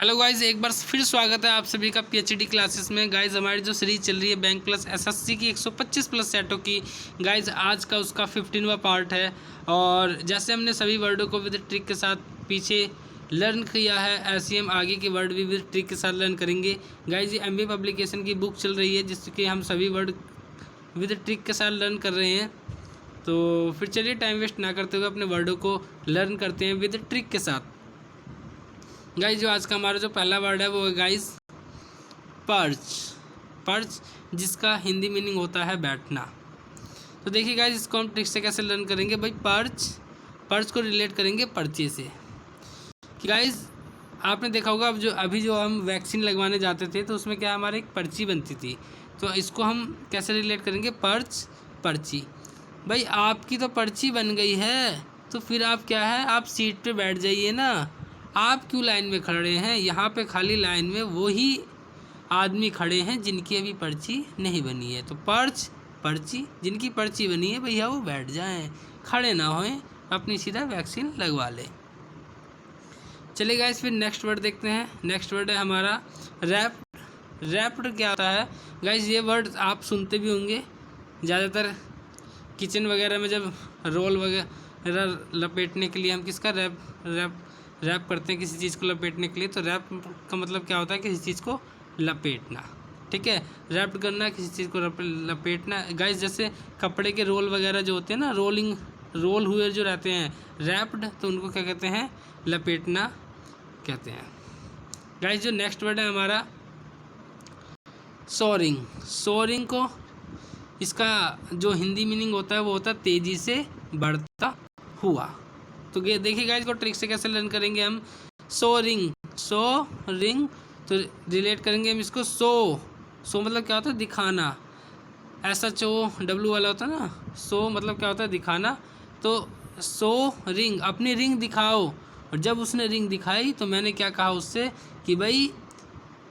Hello guys, एक बार फिर स्वागत है आप सभी का पीएचडी क्लासेस में। गाइज हमारी जो सीरीज चल रही है बैंक प्लस एसएससी की 125 प्लस सेटों की, गाइज आज का उसका 15वां पार्ट है। और जैसे हमने सभी वर्डों को विद ट्रिक के साथ पीछे लर्न किया है, ऐसे हम आगे के वर्ड भी विद ट्रिक के साथ लर्न करेंगे। गाइज ये एमबी पब्लिकेशन की बुक चल रही है जिसके हम सभी वर्ड विद ट्रिक के साथ लर्न कर रहे हैं। तो फिर चलिए टाइम वेस्ट ना करते हुए अपने वर्डों को लर्न करते हैं विद ट्रिक के साथ। गाइज जो आज का हमारा जो पहला वर्ड है वो है गाइज पर्च। पर्च जिसका हिंदी मीनिंग होता है बैठना। तो देखिए गाइज इसको हम ट्रिक से कैसे लर्न करेंगे। भाई पर्च को रिलेट करेंगे पर्चे से। कि गाइज आपने देखा होगा, अब अभी जो हम वैक्सीन लगवाने जाते थे तो उसमें क्या हमारे एक पर्ची बनती थी। तो इसको हम कैसे रिलेट करेंगे, पर्ची। भाई आपकी तो पर्ची बन गई है तो फिर आप क्या है, आप सीट पे बैठ जाइए ना। आप क्यों लाइन में खड़े हैं? यहाँ पे खाली लाइन में वही आदमी खड़े हैं जिनकी अभी पर्ची नहीं बनी है। तो पर्ची जिनकी पर्ची बनी है भैया वो बैठ जाएं, खड़े ना होएं, अपनी सीधा वैक्सीन लगवा लें। चलिए गाइस फिर नेक्स्ट वर्ड देखते हैं। नेक्स्ट वर्ड है हमारा रैप्ड। रैप्ड क्या होता है गाइस? ये वर्ड आप सुनते भी होंगे ज़्यादातर किचन वगैरह में, जब रोल वगैरह लपेटने के लिए हम किसका रैप करते हैं किसी चीज़ को लपेटने के लिए। तो रैप का मतलब क्या होता है, किसी चीज़ को लपेटना। ठीक है, रैप्ड करना, किसी चीज़ को लपेटना। गाइस जैसे कपड़े के रोल वगैरह जो होते हैं ना, रोल हुए जो रहते हैं रैप्ड, तो उनको क्या कहते हैं, लपेटना कहते हैं। गाइस जो नेक्स्ट वर्ड है हमारा सोरिंग। सोरिंग को इसका जो हिंदी मीनिंग होता है वो होता है तेज़ी से बढ़ता हुआ। तो देखिए गाइस को ट्रिक से कैसे लर्न करेंगे हम। सो रिंग तो रिलेट करेंगे हम इसको सो मतलब क्या होता है, दिखाना। SHO वाला होता है ना, सो मतलब क्या होता है, दिखाना। तो सो रिंग, अपनी रिंग दिखाओ। और जब उसने रिंग दिखाई तो मैंने क्या कहा उससे कि भाई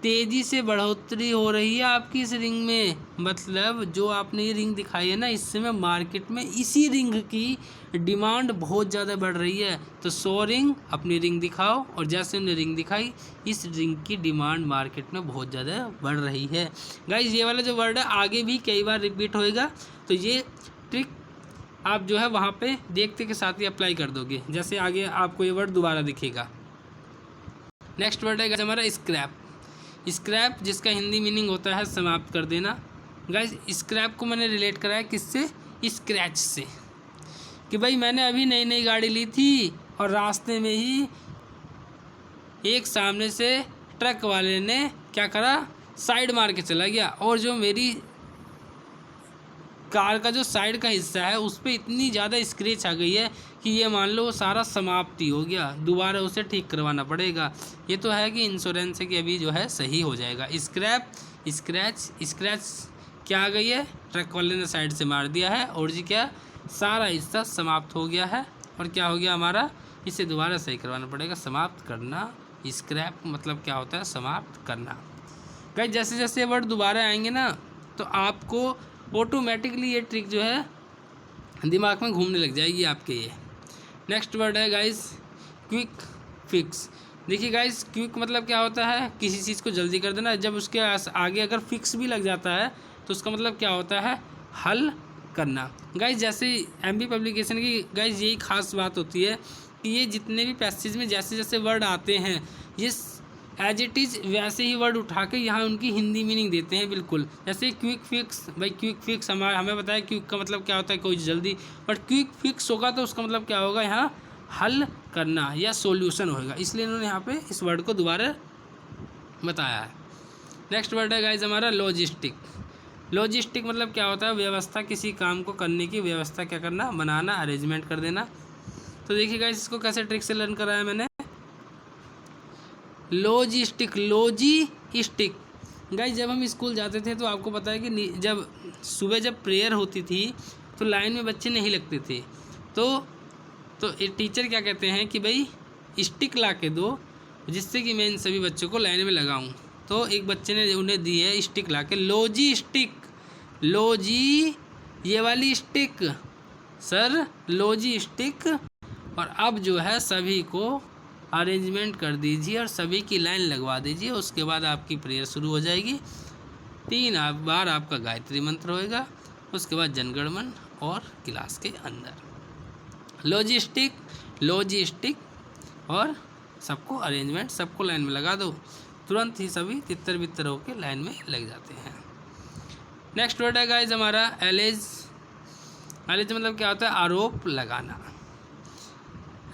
तेज़ी से बढ़ोतरी हो रही है आपकी इस रिंग में। मतलब जो आपने ये रिंग दिखाई है ना, इस समय मार्केट में इसी रिंग की डिमांड बहुत ज़्यादा बढ़ रही है। तो सो रिंग, अपनी रिंग दिखाओ। और जैसे उन्हें रिंग दिखाई, इस रिंग की डिमांड मार्केट में बहुत ज़्यादा बढ़ रही है। गाइस ये वाला जो वर्ड है आगे भी कई बार रिपीट होएगा, तो ये ट्रिक आप जो है वहाँ पे देखते के साथ ही अप्लाई कर दोगे। जैसे आगे आपको ये वर्ड दोबारा दिखेगा। नेक्स्ट वर्ड है हमारा स्क्रैप। स्क्रैप जिसका हिंदी मीनिंग होता है समाप्त कर देना। गाइस स्क्रैप को मैंने रिलेट कराया किससे, स्क्रैच से। कि भाई मैंने अभी नई गाड़ी ली थी और रास्ते में ही एक सामने से ट्रक वाले ने क्या करा, साइड मार के चला गया। और जो मेरी कार का जो साइड का हिस्सा है उस पर इतनी ज़्यादा स्क्रैच आ गई है कि ये मान लो वो सारा समाप्ति हो गया, दोबारा उसे ठीक करवाना पड़ेगा। ये तो है कि इंश्योरेंस है कि अभी जो है सही हो जाएगा। स्क्रैच क्या आ गई है, ट्रक वाले ने साइड से मार दिया है और जी क्या, सारा हिस्सा समाप्त हो गया है। और क्या हो गया हमारा, इसे दोबारा सही करवाना पड़ेगा। समाप्त करना, स्क्रैप मतलब क्या होता है, समाप्त करना। गाइस जैसे जैसे वर्ड दोबारा आएंगे ना, तो आपको ऑटोमेटिकली ये ट्रिक जो है दिमाग में घूमने लग जाएगी आपके। ये नेक्स्ट वर्ड है गाइस क्विक फिक्स। देखिए गाइस क्विक मतलब क्या होता है, किसी चीज़ को जल्दी कर देना। जब उसके आगे अगर फिक्स भी लग जाता है तो उसका मतलब क्या होता है, हल करना। गाइस जैसे एमबी पब्लिकेशन की गाइस यही खास बात होती है कि ये जितने भी पैसेज में जैसे जैसे वर्ड आते हैं, ये एज इट इज़ वैसे ही वर्ड उठा के यहाँ उनकी हिंदी मीनिंग देते हैं बिल्कुल। जैसे क्विक फिक्स, भाई क्विक फिक्स हमें बताया क्विक का मतलब क्या होता है, कोई जल्दी। बट क्विक फिक्स होगा तो उसका मतलब क्या होगा, यहाँ हल करना या सॉल्यूशन होगा। इसलिए इन्होंने यहाँ पे इस वर्ड को दोबारा बताया है। नेक्स्ट वर्ड है गाइज हमारा लॉजिस्टिक। लॉजिस्टिक मतलब क्या होता है, व्यवस्था, किसी काम को करने की व्यवस्था क्या करना, बनाना, अरेंजमेंट कर देना। तो देखिए गाइज इसको कैसे ट्रिक से लर्न कराया मैंने। लॉजिस्टिक गाइज जब हम स्कूल जाते थे तो आपको पता है कि जब प्रेयर होती थी तो लाइन में बच्चे नहीं लगते थे। तो एक टीचर क्या कहते हैं कि भाई स्टिक ला के दो जिससे कि मैं इन सभी बच्चों को लाइन में लगाऊं। तो एक बच्चे ने उन्हें दी है स्टिक ला के, लॉजी ये वाली स्टिक सर, लॉजिस्टिक। और अब जो है सभी को अरेंजमेंट कर दीजिए और सभी की लाइन लगवा दीजिए। उसके बाद आपकी प्रेयर शुरू हो जाएगी। 3 बार आपका गायत्री मंत्र होएगा। उसके बाद जनगणमन और क्लास के अंदर लॉजिस्टिक और सबको अरेंजमेंट, सबको लाइन में लगा दो। तुरंत ही सभी तितर बितर होकर लाइन में लग जाते हैं। नेक्स्ट वर्ड है गाइज हमारा एलेज। एलेज मतलब क्या होता है? आरोप लगाना।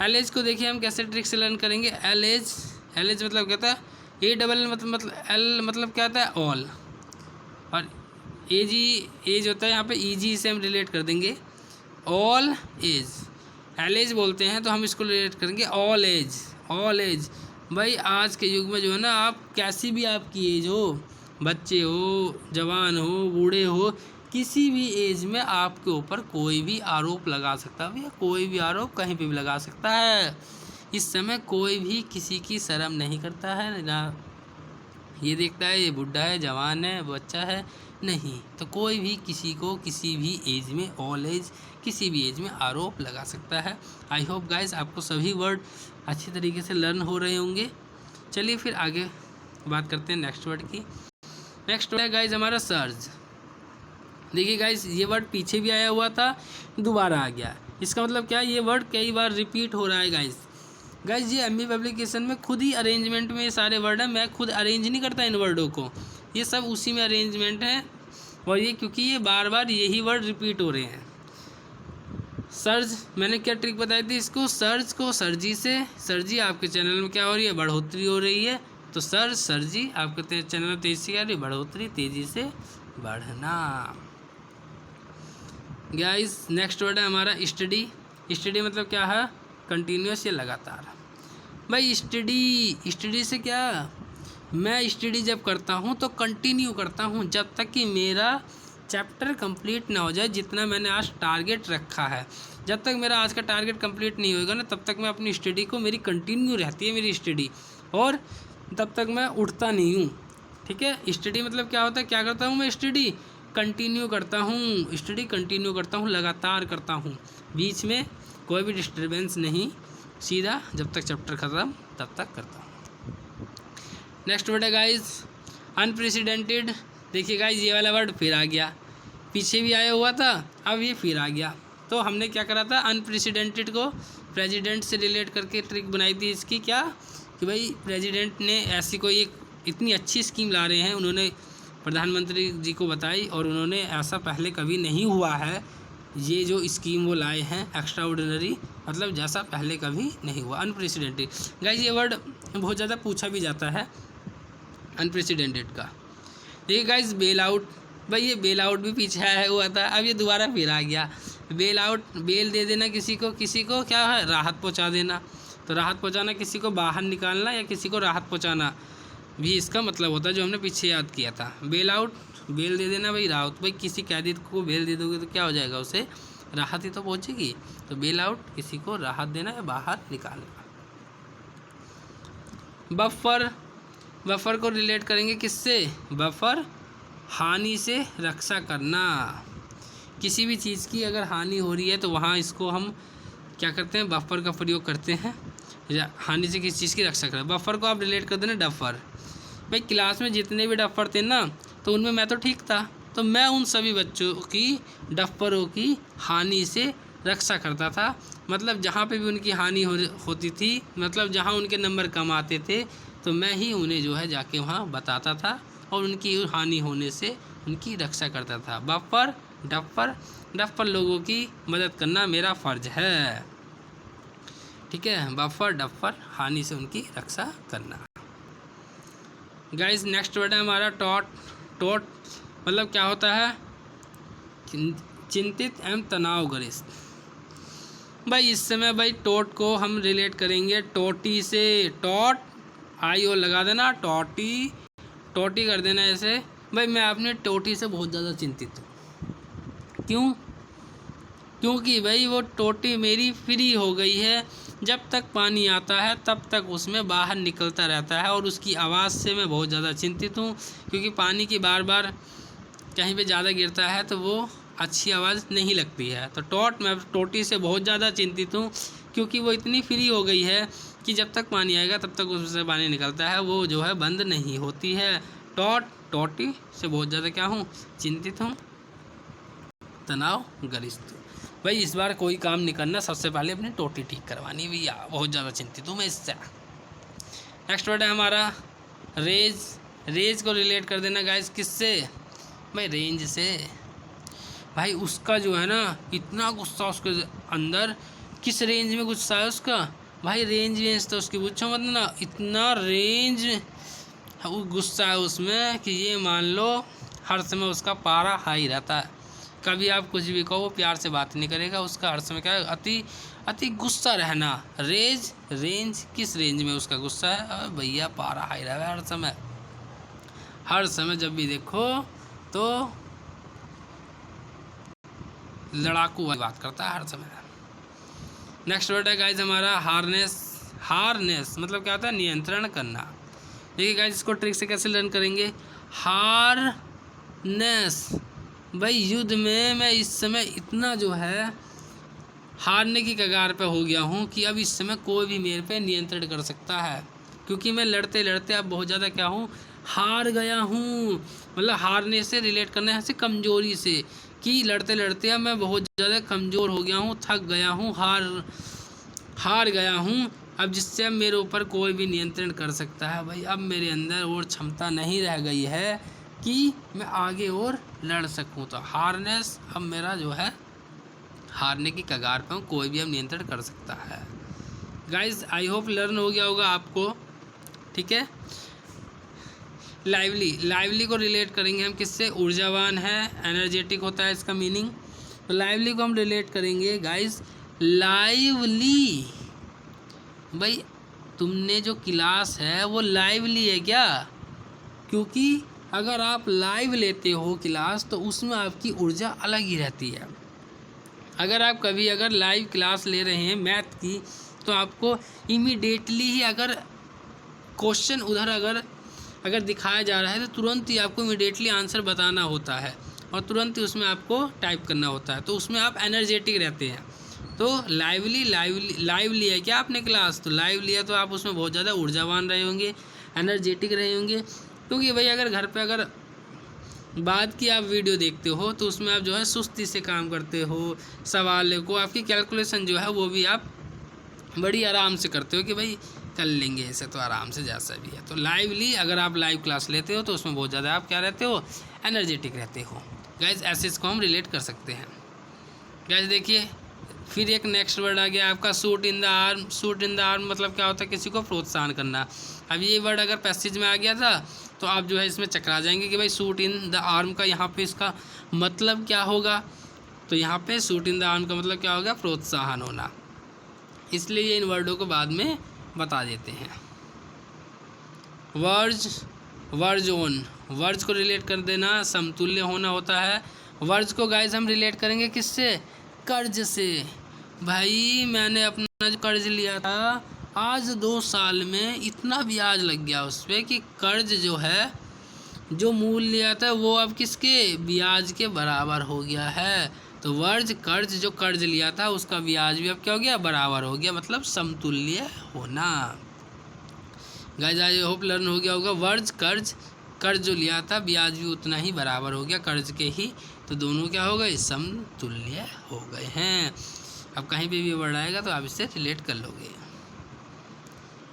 एलेज को देखिए हम कैसे ट्रिक से लर्न करेंगे। एलेज मतलब क्या होता है? ALL मतलब एल मतलब क्या होता है? ऑल। और एज होता है यहाँ पे EG से हम रिलेट कर देंगे। ऑल एज एलेज बोलते हैं तो हम इसको रिलेट करेंगे ऑल एज। भाई आज के युग में जो है ना, आप कैसी भी आपकी एज हो, बच्चे हो, जवान हो, बूढ़े हो, किसी भी एज में आपके ऊपर कोई भी आरोप लगा सकता है। भैया कोई भी आरोप कहीं पे भी लगा सकता है। इस समय कोई भी किसी की शर्म नहीं करता है, ना ये देखता है ये बुढ़ा है, जवान है, बच्चा है, नहीं। तो कोई भी किसी को किसी भी एज में, ऑल एज, किसी भी एज में आरोप लगा सकता है। आई होप गाइस आपको सभी वर्ड अच्छी तरीके से लर्न हो रहे होंगे। चलिए फिर आगे बात करते हैं नेक्स्ट वर्ड की। नेक्स्ट वर्ड है गाइस हमारा सर्ज। देखिए गाइस ये वर्ड पीछे भी आया हुआ था, दोबारा आ गया। इसका मतलब क्या है? ये वर्ड कई बार रिपीट हो रहा है गाइस। ये MB पब्लिकेशन में खुद ही अरेंजमेंट में ये सारे वर्ड हैं। मैं खुद अरेंज नहीं करता इन वर्डों को, ये सब उसी में अरेंजमेंट है। और ये क्योंकि ये बार बार यही वर्ड रिपीट हो रहे हैं। सर्ज, मैंने क्या ट्रिक बताई थी इसको? सर्ज को सर्जी से, सर्जी आपके चैनल में क्या हो रही है? बढ़ोतरी हो रही है। तो सर्जी आपके चैनल में तेजी से क्या हो रही है? बढ़ोतरी, तेजी से बढ़ना। गाइस नेक्स्ट वर्ड है हमारा स्टडी। स्टडी मतलब क्या है? कंटिन्यूस या लगातार। भाई स्टडी से क्या, मैं स्टडी जब करता हूँ तो कंटिन्यू करता हूँ जब तक कि मेरा चैप्टर कंप्लीट ना हो जाए। जितना मैंने आज टारगेट रखा है, जब तक मेरा आज का टारगेट कंप्लीट नहीं होएगा ना, तब तक मैं अपनी स्टडी को, मेरी कंटिन्यू रहती है मेरी स्टडी, और तब तक मैं उठता नहीं हूँ। ठीक है। स्टडी मतलब क्या होता है? क्या करता हूँ मैं? स्टडी कंटिन्यू करता हूँ, स्टडी कंटिन्यू करता हूँ, लगातार करता हूँ, बीच में कोई भी डिस्टर्बेंस नहीं, सीधा जब तक चैप्टर ख़त्म तब तक करता हूँ। नेक्स्ट वर्ड है गाइज अनप्रेसिडेंटेड। देखिए गाइज ये वाला वर्ड फिर आ गया, पीछे भी आया हुआ था, अब ये फिर आ गया। तो हमने क्या करा था? अनप्रेसिडेंटेड को प्रेसिडेंट से रिलेट करके ट्रिक बनाई थी इसकी। क्या कि भाई प्रेसिडेंट ने ऐसी कोई एक इतनी अच्छी स्कीम ला रहे हैं, उन्होंने प्रधानमंत्री जी को बताई, और उन्होंने ऐसा पहले कभी नहीं हुआ है। ये जो स्कीम वो लाए हैं एक्स्ट्रा ऑर्डिनरी, मतलब जैसा पहले कभी नहीं हुआ, अनप्रेसिडेंटेड। गाइस ये वर्ड बहुत ज़्यादा पूछा भी जाता है अनप्रेसिडेंटेड का। देखिए गाइस बेल आउट, भाई ये बेल आउट भी पीछे आया हुआ था, अब ये दोबारा फिर आ गया। बेल आउट, बेल दे देना किसी को क्या है? राहत पहुंचा देना। तो राहत पहुंचाना, किसी को बाहर निकालना या किसी को राहत पहुंचाना भी इसका मतलब होता है, जो हमने पीछे याद किया था। बेल आउट, बेल दे देना भाई, राहत। भाई किसी कैदी को बेल दे दोगे तो क्या हो जाएगा? उसे राहत ही तो पहुंचेगी। तो बेल आउट, किसी को राहत देना या बाहर निकालना। बफर को रिलेट करेंगे किससे? बफर, हानि से रक्षा करना। किसी भी चीज़ की अगर हानि हो रही है तो वहाँ इसको हम क्या करते हैं? बफर का प्रयोग करते हैं, हानि से किसी चीज़ की रक्षा करें। बफर को आप रिलेट कर देना डफर। भाई क्लास में जितने भी डफर थे ना, तो उनमें मैं तो ठीक था, तो मैं उन सभी बच्चों की, डफरों की हानि से रक्षा करता था। मतलब जहाँ पे भी उनकी हानि होती थी, मतलब जहाँ उनके नंबर कम आते थे, तो मैं ही उन्हें जो है जाके वहाँ बताता था और उनकी हानि होने से उनकी रक्षा करता था। बफर, डफर लोगों की मदद करना मेरा फ़र्ज है। ठीक है। बफर, डफर, हानि से उनकी रक्षा करना। गाइस नेक्स्ट वर्ड है हमारा टॉट मतलब क्या होता है? चिंतित एवं तनावग्रस्त। भाई इस समय भाई टोट को हम रिलेट करेंगे टोटी से। टॉट, आई ओ लगा देना, टोटी कर देना ऐसे। भाई मैं अपने टोटी से बहुत ज़्यादा चिंतित हूँ। क्योंकि भाई वो टोटी मेरी फ्री हो गई है। जब तक पानी आता है तब तक उसमें बाहर निकलता रहता है, और उसकी आवाज़ से मैं बहुत ज़्यादा चिंतित हूँ। क्योंकि पानी की बार बार कहीं पे ज़्यादा गिरता है तो वो अच्छी आवाज़ नहीं लगती है। तो मैं टोटी से बहुत ज़्यादा चिंतित हूँ क्योंकि वो इतनी फ्री हो गई है कि जब तक पानी आएगा तब तक उससे पानी निकलता है, वो जो है बंद नहीं होती है। टोटी से बहुत ज़्यादा क्या हूँ, चिंतित हूँ, तनावग्रस्त। भाई इस बार कोई काम नहीं करना, सबसे पहले अपनी टोटी ठीक करवानी भैया, बहुत ज़्यादा चिंतित हूँ मैं इससे। नेक्स्ट वर्ड है हमारा रेज। रेज को रिलेट कर देना गाइस किससे, भाई रेंज से। भाई उसका जो है ना इतना गुस्सा उसके अंदर, किस रेंज में गुस्सा है उसका, भाई रेंज तो उसकी पूछो मत ना, इतना रेंज गुस्सा है उसमें कि ये मान लो हर समय उसका पारा हाई रहता है। कभी आप कुछ भी कहो वो प्यार से बात नहीं करेगा, उसका हर समय क्या है, अति गुस्सा रहना। रेंज किस रेंज में उसका गुस्सा है, अरे भैया पारा हाई रहेगा हर समय जब भी देखो तो लड़ाकू वाली बात करता है हर समय। नेक्स्ट वर्ड है गाइज हमारा हारनेस मतलब क्या होता है, नियंत्रण करना। देखिए गाइज इसको ट्रिक से कैसे लर्न करेंगे, हारनेस। भाई युद्ध में मैं इस समय इतना जो है हारने की कगार पे हो गया हूँ कि अब इस समय कोई भी मेरे पे नियंत्रण कर सकता है, क्योंकि मैं लड़ते लड़ते अब बहुत ज़्यादा क्या हूँ, हार गया हूँ। मतलब हारने से रिलेट करना है ऐसे कमज़ोरी से, कि लड़ते लड़ते अब मैं बहुत ज़्यादा कमज़ोर हो गया हूँ, थक गया हूँ, हार गया हूँ, अब जिससे अब मेरे ऊपर कोई भी नियंत्रण कर सकता है। भाई अब मेरे अंदर और क्षमता नहीं रह गई है कि मैं आगे और लड़ सकूँ। तो हारनेस, अब मेरा जो है हारने की कगार पे हूँ, कोई भी अब नियंत्रण कर सकता है। गाइज आई होप लर्न हो गया होगा आपको, ठीक है। लाइवली को रिलेट करेंगे हम किससे, ऊर्जावान है, एनर्जेटिक होता है इसका मीनिंग। तो लाइवली को हम रिलेट करेंगे गाइज लाइवली। भाई तुमने जो क्लास है वो लाइवली है क्या, क्योंकि अगर आप लाइव लेते हो क्लास तो उसमें आपकी ऊर्जा अलग ही रहती है। अगर आप कभी लाइव क्लास ले रहे हैं मैथ की, तो आपको इमीडिएटली ही अगर क्वेश्चन उधर अगर दिखाया जा रहा है तो तुरंत ही आपको इमीडिएटली आंसर बताना होता है और तुरंत ही उसमें आपको टाइप करना होता है, तो उसमें आप एनर्जेटिक रहते हैं। तो लाइव लिया क्या आपने क्लास, तो लाइव लिया तो आप उसमें बहुत ज़्यादा ऊर्जावान रहे होंगे, एनर्जेटिक रहे होंगे। क्योंकि भाई अगर घर पे बाद की आप वीडियो देखते हो तो उसमें आप जो है सुस्ती से काम करते हो, सवाल को आपकी कैलकुलेशन जो है वो भी आप बड़ी आराम से करते हो कि भाई कर लेंगे ऐसे तो आराम से जैसा भी है। तो लाइवली अगर आप लाइव क्लास लेते हो तो उसमें बहुत ज़्यादा आप क्या रहते हो, एनर्जेटिक रहते हो। गाइज ऐसे इसको हम रिलेट कर सकते हैं। गाइज देखिए फिर एक नेक्स्ट वर्ड आ गया आपका shoot in the arm. Shoot in the arm मतलब क्या होता है, किसी को प्रोत्साहन करना। अब ये वर्ड अगर पैसेज में आ गया था तो आप जो है इसमें चकरा जाएंगे कि भाई शूट इन द आर्म का यहाँ पे इसका मतलब क्या होगा। तो यहाँ पे शूट इन द आर्म का मतलब क्या होगा, प्रोत्साहन होना। इसलिए ये इन वर्डों को बाद में बता देते हैं। वर्ज ओन, वर्ज को रिलेट कर देना, समतुल्य होना होता है। वर्ज को गाइस हम रिलेट करेंगे किससे, कर्ज से। भाई मैंने अपना जो कर्ज लिया था आज 2 साल में इतना ब्याज लग गया उस पर कि कर्ज जो है, जो मूल लिया था वो अब किसके, ब्याज के बराबर हो गया है। तो कर्ज जो कर्ज लिया था उसका ब्याज भी अब क्या हो गया, बराबर हो गया, मतलब समतुल्य होना। गाइस आई होप लर्न हो गया होगा। कर्ज जो लिया था ब्याज भी उतना ही बराबर हो गया कर्ज के ही, तो दोनों क्या हो गए, समतुल्य हो गए हैं। अब कहीं पे भी वर्ड आएगा तो आप इससे रिलेट कर लोगे।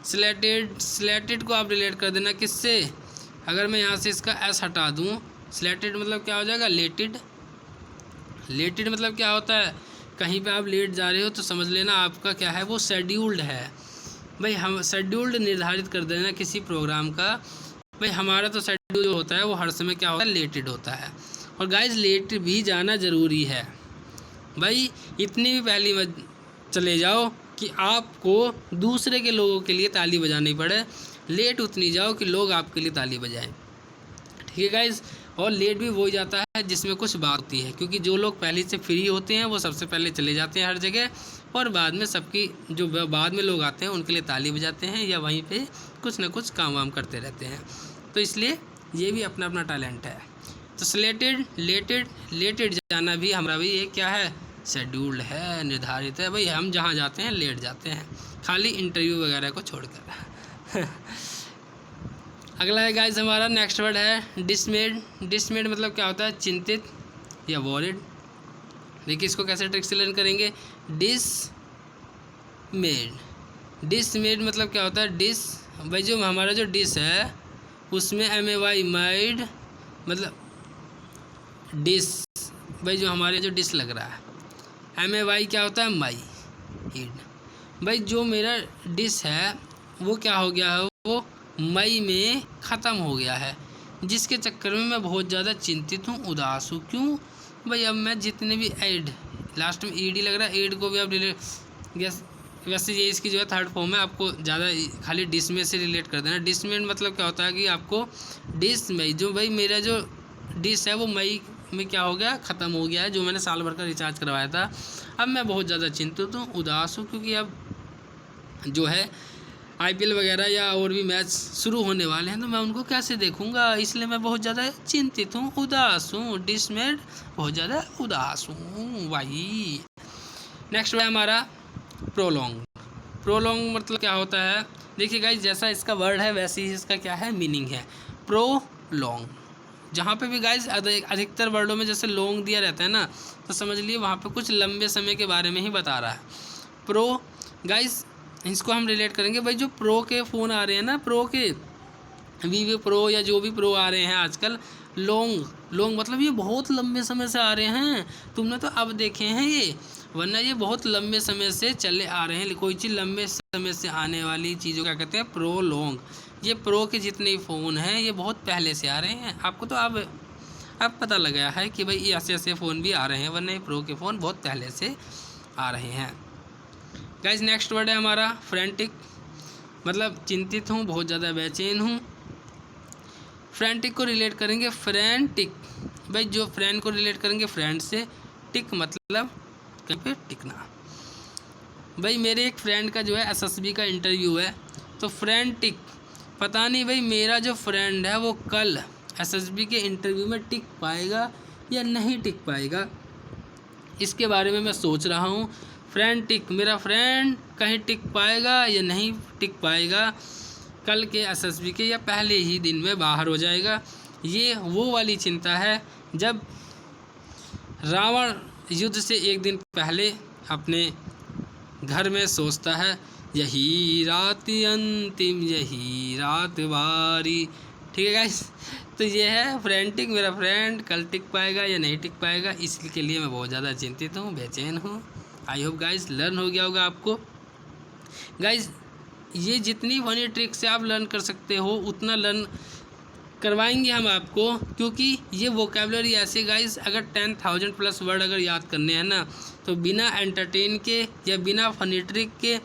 स्लेटेड को आप रिलेट कर देना किससे, अगर मैं यहाँ से इसका एस हटा दूँ, स्लेटेड मतलब क्या हो जाएगा, लेटेड मतलब क्या होता है, कहीं पे आप लेट जा रहे हो तो समझ लेना आपका क्या है, वो शेड्यूल्ड है। भाई हम शेड्यूल्ड निर्धारित कर देना किसी प्रोग्राम का। भाई हमारा तो शेड्यूल जो होता है वो हर समय क्या होता है, लेटेड होता है। और गाइज लेट भी जाना ज़रूरी है। भाई इतनी भी पहली मत चले जाओ कि आपको दूसरे के लोगों के लिए ताली बजानी पड़े, लेट उतनी जाओ कि लोग आपके लिए ताली बजाएं, ठीक है गाइज। और लेट भी वो ही जाता है जिसमें कुछ बात होती है, क्योंकि जो लोग पहले से फ्री होते हैं वो सबसे पहले चले जाते हैं हर जगह, और बाद में सबकी जो बाद में लोग आते हैं उनके लिए ताली बजाते हैं या वहीं पे कुछ ना कुछ काम वाम करते रहते हैं। तो इसलिए ये भी अपना अपना टैलेंट है। तो लेटेड जाना भी हमारा भी एक क्या है, शेड्यूल्ड है, निर्धारित है। भाई हम जहाँ जाते हैं लेट जाते हैं, खाली इंटरव्यू वगैरह को छोड़कर। अगला है गाइस हमारा नेक्स्ट वर्ड है डिसमेड। डिसमेड मतलब क्या होता है? चिंतित या वॉरिड। देखिए इसको कैसे ट्रिक से लर्न करेंगे। डिसमेड, डिसमेड मतलब क्या होता है? डिस, भाई जो हमारा जो डिस है उसमें MAY माइड मतलब डिस, भाई जो हमारे जो डिस लग रहा है MAY क्या होता है? माई ईड। भाई जो मेरा डिस है वो क्या हो गया है? वो मई में ख़त्म हो गया है, जिसके चक्कर में मैं बहुत ज़्यादा चिंतित हूँ, उदास हूँ। क्यों भाई? अब मैं जितने भी एड, लास्ट में ED लग रहा है, एड को भी आप रिलेट, वैसे ये इसकी जो है थर्ड फॉर्म है, आपको ज़्यादा खाली डिस में से रिलेट कर देना। डिसमेड मतलब क्या होता है कि आपको डिस मई, जो भाई मेरा जो डिस है वो मई में क्या हो गया? ख़त्म हो गया है, जो मैंने साल भर का रिचार्ज करवाया था। अब मैं बहुत ज़्यादा चिंतित हूँ, उदास हूँ, क्योंकि अब जो है IPL वगैरह या और भी मैच शुरू होने वाले हैं, तो मैं उनको कैसे देखूंगा, इसलिए मैं बहुत ज़्यादा चिंतित हूँ, उदास हूँ। डिसमेड, बहुत ज़्यादा उदास हूँ भाई। नेक्स्ट है हमारा प्रोलॉन्ग। प्रोलॉन्ग मतलब क्या होता है? देखिए गाइस जैसा इसका वर्ड है वैसे ही इसका क्या है? मीनिंग है। प्रोलॉन्ग, जहाँ पे भी गाइस अधिकतर वर्डों में जैसे लॉन्ग दिया रहता है ना, तो समझ लिए वहाँ पे कुछ लंबे समय के बारे में ही बता रहा है। प्रो गाइस इसको हम रिलेट करेंगे, भाई जो प्रो के फ़ोन आ रहे हैं ना, प्रो के वीवो प्रो या जो भी प्रो आ रहे हैं आजकल, लॉन्ग, लॉन्ग मतलब ये बहुत लंबे समय से आ रहे हैं। तुमने तो अब देखे हैं ये, वरना ये बहुत लंबे समय से चले आ रहे हैं। कोई चीज़ लंबे समय से आने वाली चीज़ों क्या कहते हैं? Pro long. ये प्रो के जितने फ़ोन हैं ये बहुत पहले से आ रहे हैं। आपको तो अब पता लगा है कि भाई ये ऐसे ऐसे फ़ोन भी आ रहे हैं, वरना ये प्रो के फ़ोन बहुत पहले से आ रहे हैं। गाइस नेक्स्ट वर्ड है हमारा फ्रेंटिक, मतलब चिंतित हूँ, बहुत ज़्यादा बेचैन हूँ। फ्रेंटिक को रिलेट करेंगे फ्रेंटिक, भाई जो फ्रेंड को रिलेट करेंगे फ्रेंड से। टिक मतलब कहीं पे टिकना। भाई मेरे एक फ्रेंड का जो है SSB का इंटरव्यू है, तो फ्रेंटिक, पता नहीं भाई मेरा जो फ्रेंड है वो कल SSB के इंटरव्यू में टिक पाएगा या नहीं टिक पाएगा, इसके बारे में मैं सोच रहा हूँ। फ्रेंटिक, मेरा फ्रेंड कहीं टिक पाएगा या नहीं टिक पाएगा कल के SSB के, या पहले ही दिन में बाहर हो जाएगा। ये वो वाली चिंता है जब रावण युद्ध से एक दिन पहले अपने घर में सोचता है, यही रात अंतिम, यही रात बारी। ठीक है गाइस, तो ये है फ्रेंटिक, मेरा फ्रेंड कल टिक पाएगा या नहीं टिक पाएगा, इसके लिए मैं बहुत ज़्यादा चिंतित हूँ, बेचैन हूँ। आई होप गाइस लर्न हो गया होगा आपको। गाइस ये जितनी फनी ट्रिक से आप लर्न कर सकते हो उतना लर्न करवाएंगे हम आपको, क्योंकि ये वोकेबलरी ऐसे गाइस, अगर 10,000 प्लस वर्ड अगर याद करने हैं ना, तो बिना एंटरटेन के या बिना फनी ट्रिक के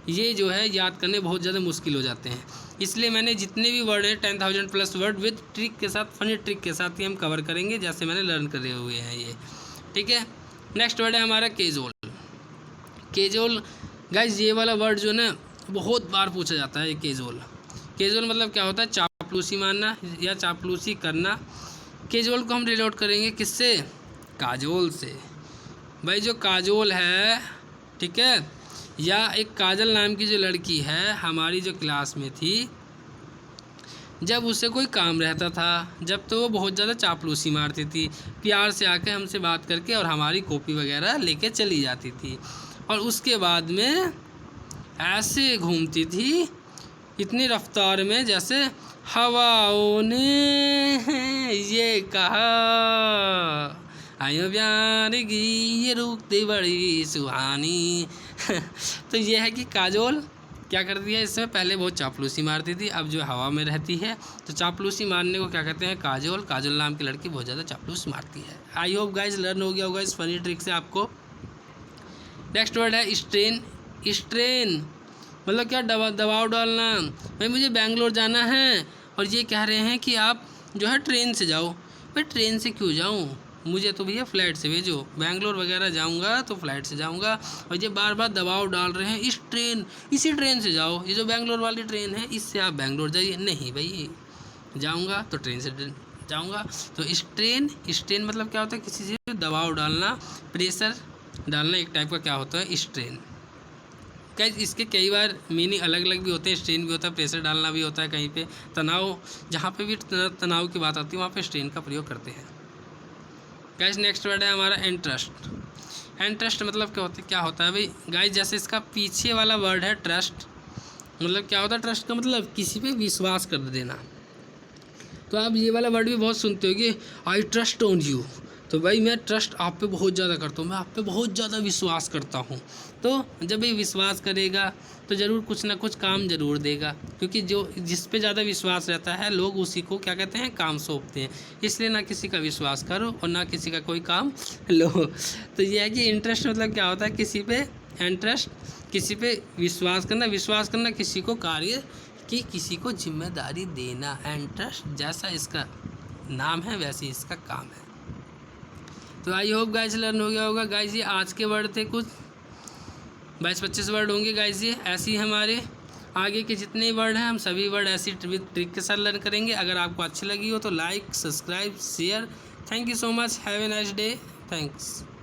ये जो है याद करने बहुत ज़्यादा मुश्किल हो जाते हैं। इसलिए मैंने जितने भी वर्ड हैं 10,000 प्लस वर्ड विद ट्रिक के साथ, फनी ट्रिक के साथ ही हम कवर करेंगे, जैसे मैंने लर्न करे हुए हैं ये। ठीक है, नेक्स्ट वर्ड है हमारा केजुअल। केजुअल गाइस ये वाला वर्ड जो ना बहुत बार पूछा जाता है। केजुअल, केजुअल मतलब क्या होता है? चापलूसी मारना या चापलूसी करना। केजुअल को हम रिलेट करेंगे किससे? काजोल से। भाई जो काजोल है, ठीक है, या एक काजल नाम की जो लड़की है हमारी जो क्लास में थी, जब उसे कोई काम रहता था, जब तो वो बहुत ज़्यादा चापलूसी मारती थी, प्यार से आके हमसे बात करके और हमारी कॉपी वगैरह लेके चली जाती थी, और उसके बाद में ऐसे घूमती थी इतनी रफ्तार में जैसे हवाओं ने ये कहा, आयो प्यार की ये रुकती बड़ी सुहानी। तो ये है कि काजोल क्या करती है, इसमें पहले बहुत चापलूसी मारती थी, अब जो हवा में रहती है तो चापलूसी मारने को क्या कहते हैं? काजोल। काजोल नाम की लड़की बहुत ज़्यादा चापलूस मारती है। आई होप गाइस लर्न हो गया होगा इस फनी ट्रिक से आपको। नेक्स्ट वर्ड है स्ट्रेन। स्ट्रेन मतलब क्या? दबाव डालना। भाई मुझे बेंगलोर जाना है और ये कह रहे हैं कि आप जो है ट्रेन से जाओ। भाई ट्रेन से क्यों जाऊँ, मुझे तो भैया फ़्लाइट से भेजो, बेंगलोर वगैरह जाऊंगा तो फ़्लाइट से जाऊंगा। और ये बार बार दबाव डाल रहे हैं, इसी ट्रेन से जाओ, ये जो बेंगलोर वाली ट्रेन है इससे आप बेंगलोर जाइए। नहीं भाई जाऊंगा तो ट्रेन से जाऊंगा। तो स्ट्रेन मतलब क्या होता है? किसी से दबाव डालना, प्रेशर डालना एक टाइप का क्या होता है, स्ट्रेन। गाइस इसके कई बार मीनिंग अलग अलग भी होते हैं, स्ट्रेन भी होता है, प्रेशर डालना भी होता है, कहीं पे तनाव, जहाँ पे भी तनाव की बात आती है वहाँ पे स्ट्रेन का प्रयोग करते हैं। गाइस नेक्स्ट वर्ड है हमारा इंटरेस्ट। इंटरेस्ट मतलब क्या होता है भाई गाइस, जैसे इसका पीछे वाला वर्ड है ट्रस्ट, मतलब क्या होता है ट्रस्ट का मतलब किसी पे विश्वास कर देना। तो आप ये वाला वर्ड भी बहुत सुनते होगे, आई ट्रस्ट ऑन यू। तो भाई मैं ट्रस्ट आप पे बहुत ज़्यादा करता हूँ, मैं आप पे बहुत ज़्यादा विश्वास करता हूँ। तो जब ये विश्वास करेगा तो ज़रूर कुछ ना कुछ काम ज़रूर देगा, क्योंकि जो जिस पे ज़्यादा विश्वास रहता है लोग उसी को क्या कहते हैं, काम सौंपते हैं। इसलिए ना किसी का विश्वास करो और ना किसी का कोई काम लो। तो ये है कि इंटरेस्ट मतलब क्या होता है, किसी पे इंटरेस्ट, किसी पे विश्वास करना किसी को कार्य कि किसी को जिम्मेदारी देना। इंटरेस्ट जैसा इसका नाम है वैसे इसका काम है। तो आई होप गाइस लर्न हो गया होगा। गाइस ये आज के वर्ड थे, कुछ 22-25 वर्ड होंगे गाइस। ये ऐसे ही हमारे आगे के जितने वर्ड हैं हम सभी वर्ड ऐसी ट्रिक के साथ लर्न करेंगे। अगर आपको अच्छी लगी हो तो like, subscribe, share. Thank you so much, have a nice day, thanks.